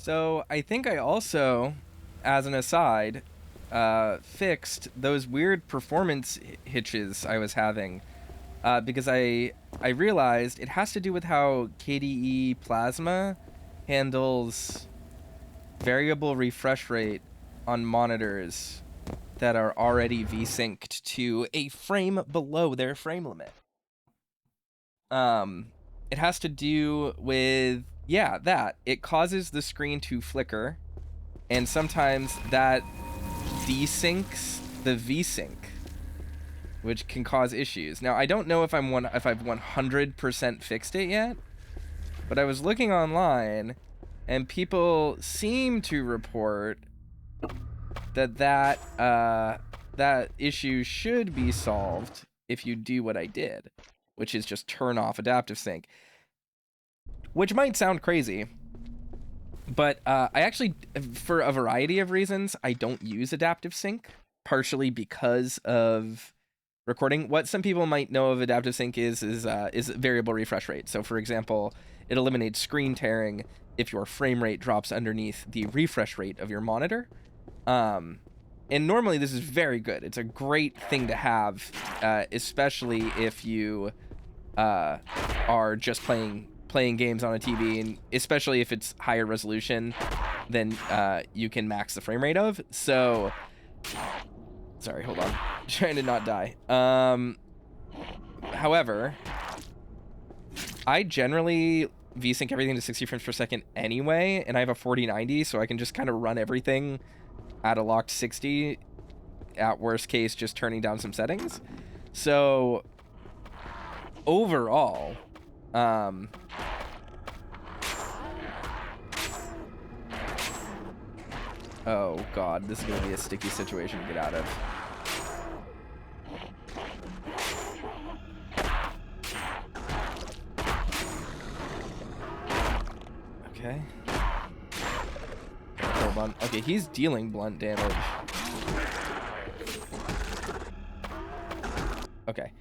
So I think I also, as an aside, fixed those weird performance hitches I was having because I realized it has to do with how KDE Plasma handles variable refresh rate on monitors that are already V-synced to a frame below their frame limit. It has to do with, yeah, that. It causes the screen to flicker, and sometimes that desyncs the V-sync, which can cause issues. Now, I don't know if I've 100% fixed it yet, but I was looking online, and people seem to report that issue should be solved if you do what I did, which is just turn off adaptive sync, which might sound crazy, but I actually, for a variety of reasons, I don't use adaptive sync, partially because of recording. What some people might know of adaptive sync is variable refresh rate. So, for example, it eliminates screen tearing if your frame rate drops underneath the refresh rate of your monitor. And normally this is very good. It's a great thing to have, especially if you are just playing games on a TV, and especially if it's higher resolution than you can max the frame rate of. So, sorry, hold on. Trying to not die. However, I generally VSync everything to 60 frames per second anyway, and I have a 4090, so I can just kind of run everything at a locked 60, at worst case just turning down some settings. So overall, oh god, this is gonna be a sticky situation to get out of. Okay. Hold on. Okay, he's dealing blunt damage. Okay.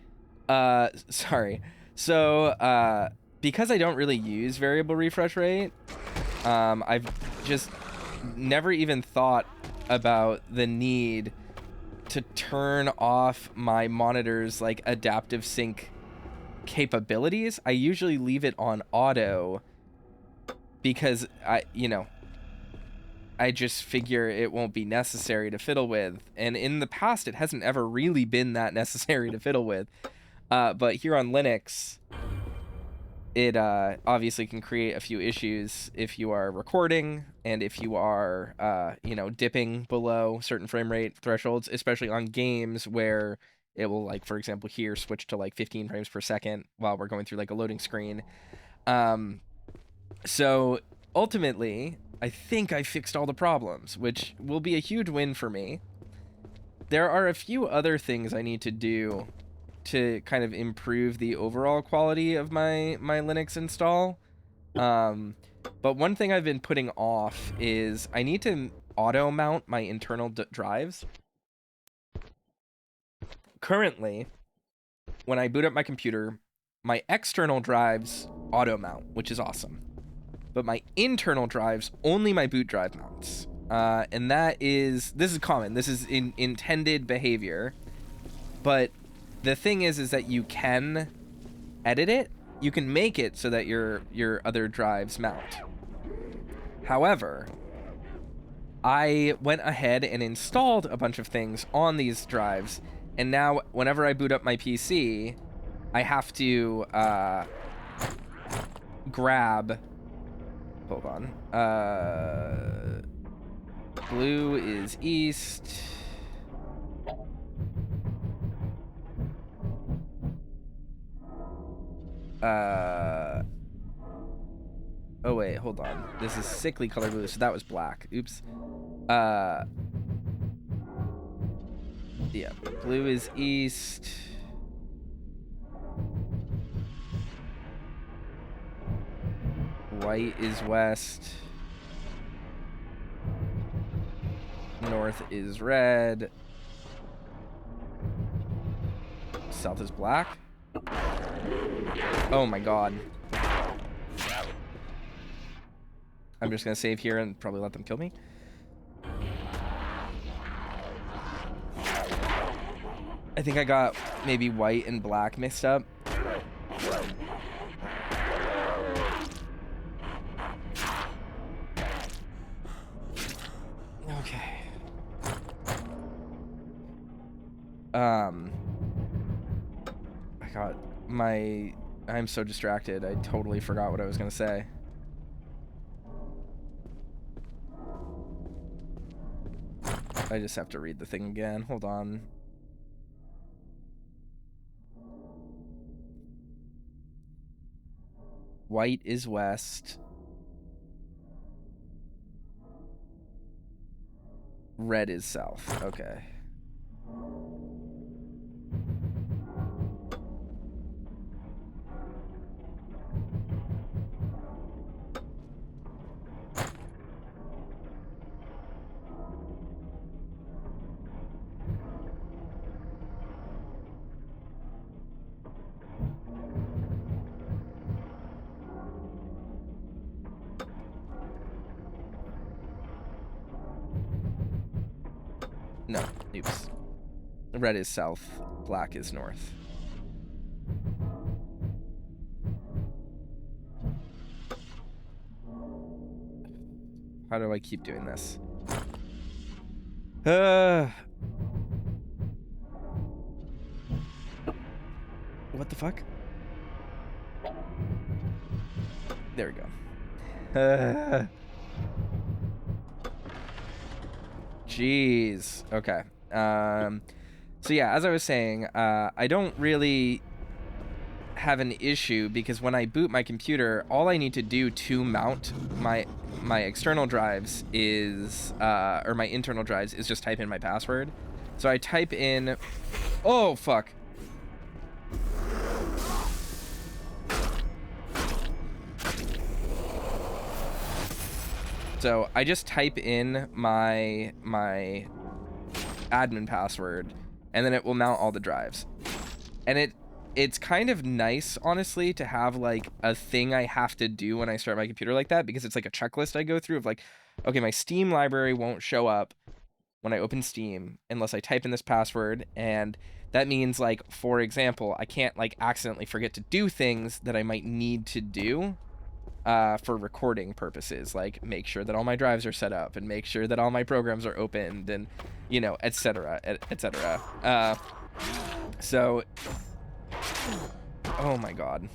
Sorry. So, because I don't really use variable refresh rate, I've just never even thought about the need to turn off my monitor's, like, adaptive sync capabilities. I usually leave it on auto because I just figure it won't be necessary to fiddle with. And in the past, it hasn't ever really been that necessary to fiddle with. But here on Linux, it obviously can create a few issues if you are recording and if you are, dipping below certain frame rate thresholds, especially on games where it will, like, for example, here switch to like 15 frames per second while we're going through like a loading screen. So ultimately, I think I fixed all the problems, which will be a huge win for me. There are a few other things I need to do to kind of improve the overall quality of my Linux install. But one thing I've been putting off is I need to auto mount my internal drives. Currently, when I boot up my computer, my external drives auto mount, which is awesome. But my internal drives, only my boot drive mounts. And this is common. This is intended behavior. But the thing is that you can edit it. You can make it so that your other drives mount. However, I went ahead and installed a bunch of things on these drives. And now whenever I boot up my PC, I have to grab... Hold on. Blue is east. Oh wait, hold on. This is sickly color blue, so that was black. Oops. Yeah, blue is east. White is west. North is red. South is black. Oh my god. I'm just gonna save here and probably let them kill me. I think I got maybe white and black mixed up. Okay. I got I'm so distracted. I totally forgot what I was gonna say. I just have to read the thing again. Hold on. White is west. Red is south. Okay. No, oops. Red is south, black is north. How do I keep doing this? What the fuck? There we go. Jeez. Okay. So yeah, as I was saying, I don't really have an issue because when I boot my computer, all I need to do to mount my external drives is, or my internal drives, is just type in my password. So I type in, oh fuck. So I just type in my admin password, and then it will mount all the drives. And it's kind of nice, honestly, to have like a thing I have to do when I start my computer like that, because it's like a checklist I go through of like, okay, my Steam library won't show up when I open Steam unless I type in this password, and that means, like, for example, I can't like accidentally forget to do things that I might need to do for recording purposes, like make sure that all my drives are set up and make sure that all my programs are opened, and you know, etc., etc. So, oh my god.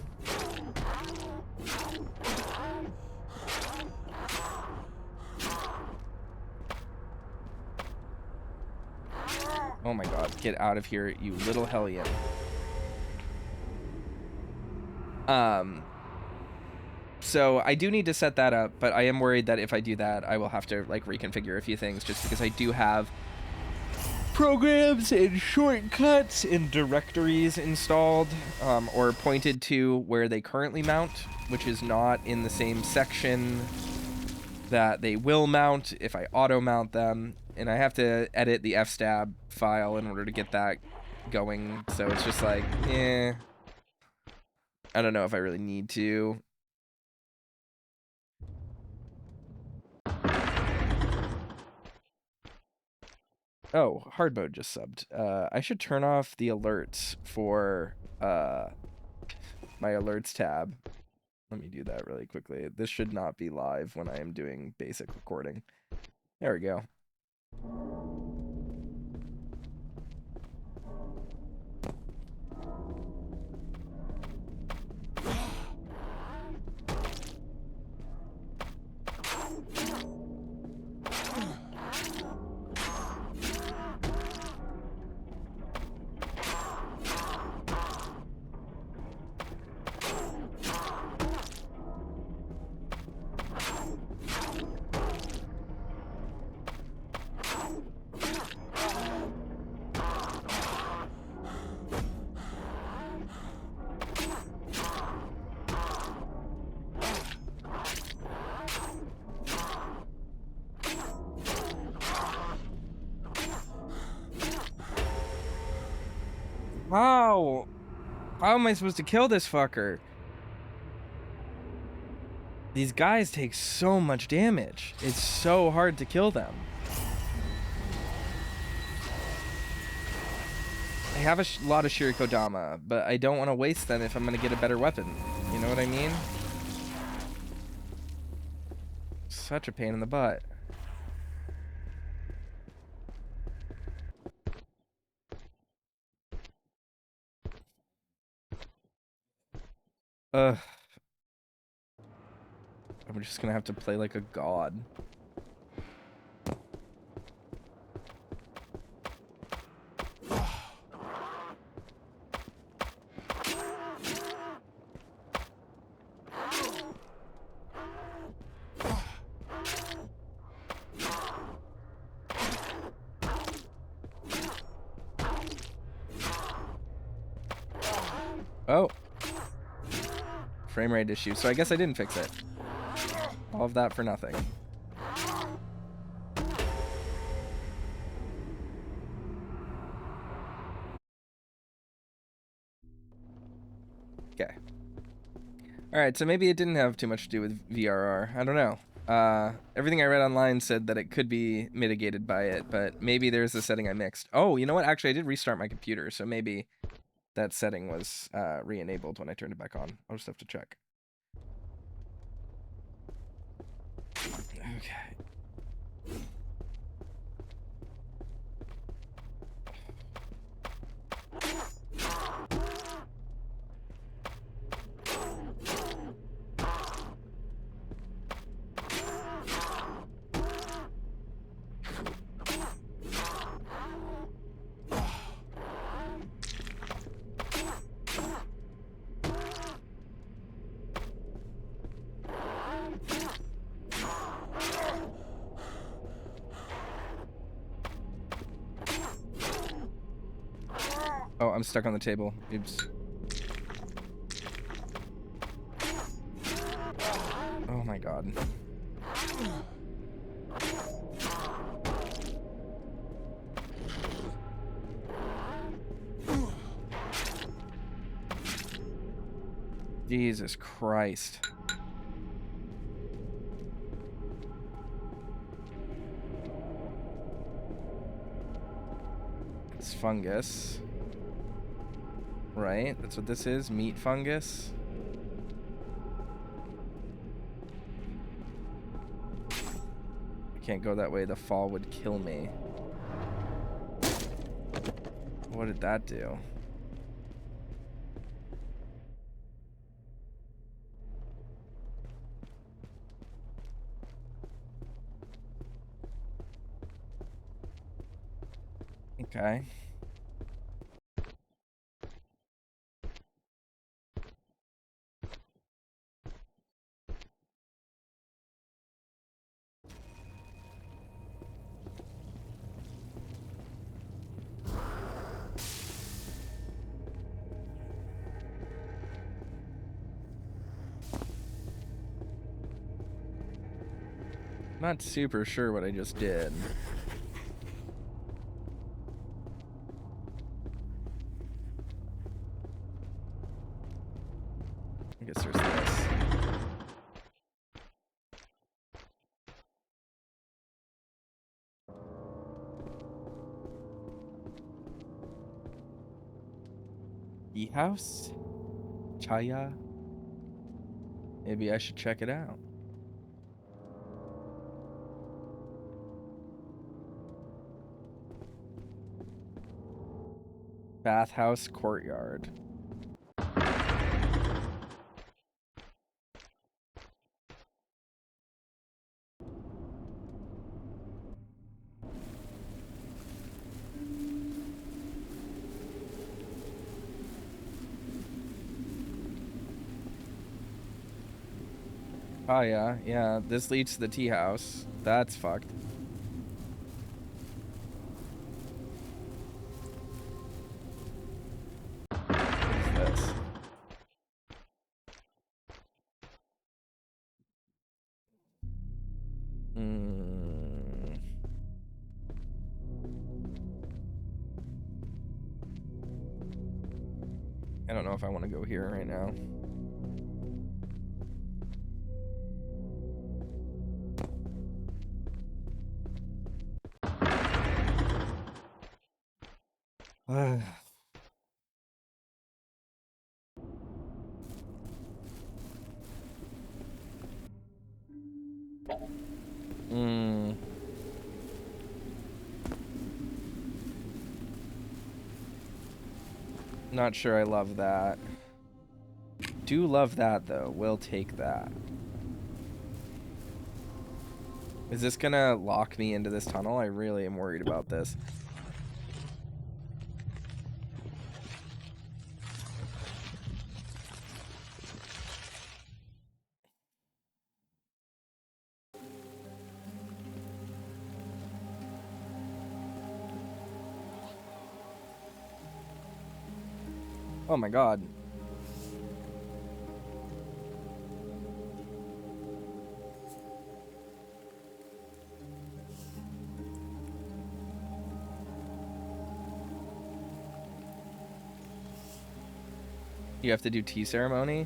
Oh my god, get out of here, you little hellion. So I do need to set that up, but I am worried that if I do that, I will have to like reconfigure a few things, just because I do have programs and shortcuts and directories installed, or pointed to where they currently mount, which is not in the same section that they will mount if I auto mount them, and I have to edit the fstab file in order to get that going. So it's just like, I don't know if I really need to. Oh, hard mode just subbed. I should turn off the alerts for my alerts tab. Let me do that really quickly. This should not be live when I am doing basic recording. There we go. How am I supposed to kill this fucker? These guys take so much damage. It's so hard to kill them. I have a lot of Shirikodama, but I don't want to waste them if I'm going to get a better weapon. You know what I mean? Such a pain in the butt. Ugh. I'm just going to have to play like a god. Oh. Frame rate issue. So I guess I didn't fix it. All of that for nothing. Okay. Alright, so maybe it didn't have too much to do with VRR. I don't know. Everything I read online said that it could be mitigated by it, but maybe there's a setting I mixed. Oh, you know what? Actually, I did restart my computer, so maybe that setting was re-enabled when I turned it back on. I'll just have to check. Okay. Oh, I'm stuck on the table. Oops. Oh my god. Jesus Christ. It's fungus. Right? That's what this is? Meat fungus? I can't go that way. The fall would kill me. What did that do? Okay. Not super sure what I just did. I guess there's this. Teahouse? Chaya? Maybe I should check it out. Bathhouse courtyard. Oh yeah, yeah. This leads to the tea house. That's fucked. What is this? I don't know if I want to go here right now. Not sure I love that. Do love that, though. We'll take that. Is this gonna lock me into this tunnel? I really am worried about this. Oh my god. You have to do tea ceremony?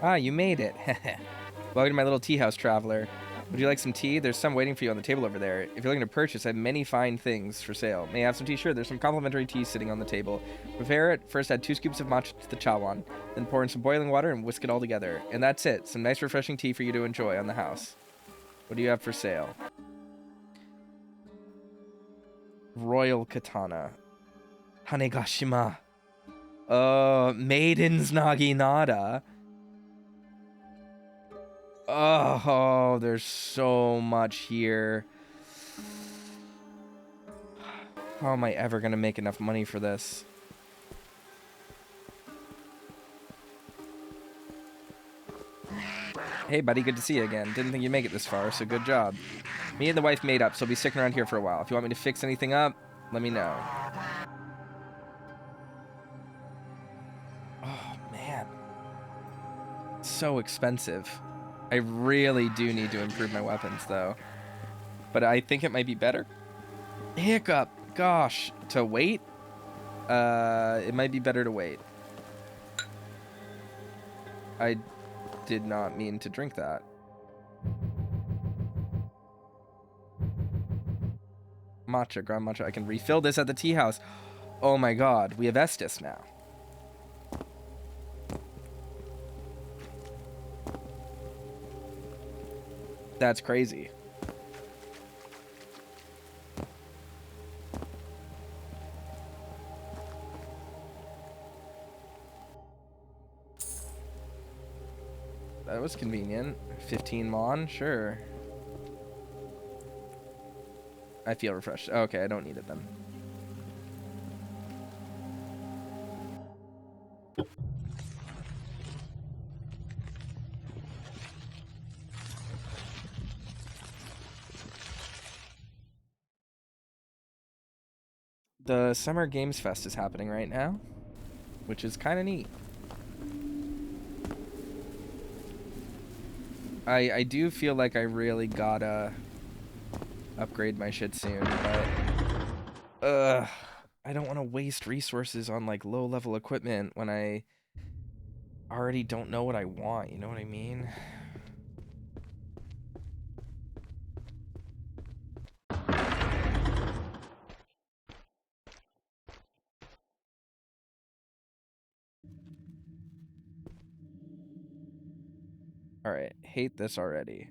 Ah, you made it. Welcome to my little tea house, traveler. Would you like some tea? There's some waiting for you on the table over there. If you're looking to purchase, I have many fine things for sale. May I have some tea? Sure, there's some complimentary tea sitting on the table. Prepare it. First add 2 scoops of matcha to the chawan. Then pour in some boiling water and whisk it all together. And that's it. Some nice refreshing tea for you to enjoy on the house. What do you have for sale? Royal katana. Hanegashima. Maiden's naginata. Oh, there's so much here. How am I ever gonna make enough money for this? Hey, buddy, good to see you again. Didn't think you'd make it this far, so good job. Me and the wife made up, so I'll be sticking around here for a while. If you want me to fix anything up, let me know. Oh, man. So expensive. I really do need to improve my weapons, though. But I think it might be better. Hiccup. Gosh. To wait? It might be better to wait. I did not mean to drink that. Matcha, ground matcha. I can refill this at the tea house. Oh my god. We have Estus now. That's crazy. That was convenient. 15 mon, sure. I feel refreshed. Okay, I don't need it then. The Summer Games Fest is happening right now, which is kind of neat. I do feel like I really gotta upgrade my shit soon, but I don't want to waste resources on like low-level equipment when I already don't know what I want, you know what I mean? Alright, hate this already.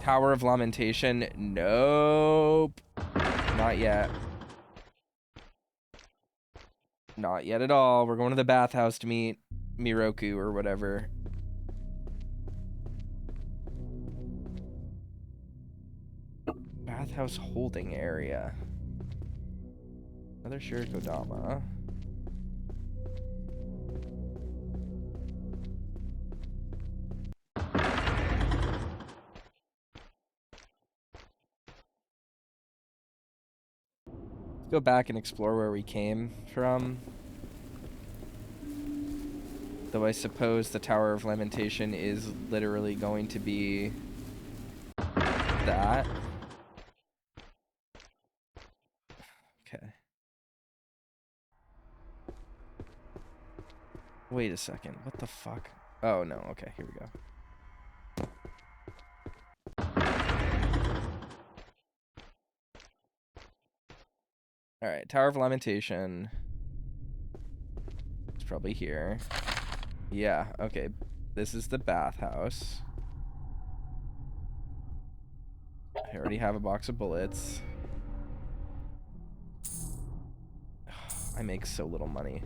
Tower of Lamentation? Nope. Not yet. Not yet at all. We're going to the bathhouse to meet Miroku or whatever. Bathhouse holding area. Another Shirikodama. Let's go back and explore where we came from. Though I suppose the Tower of Lamentation is literally going to be that. Okay. Wait a second. What the fuck? Oh, no. Okay, here we go. Alright, Tower of Lamentation. It's probably here. Yeah, okay. This is the bathhouse. I already have a box of bullets. I make so little money.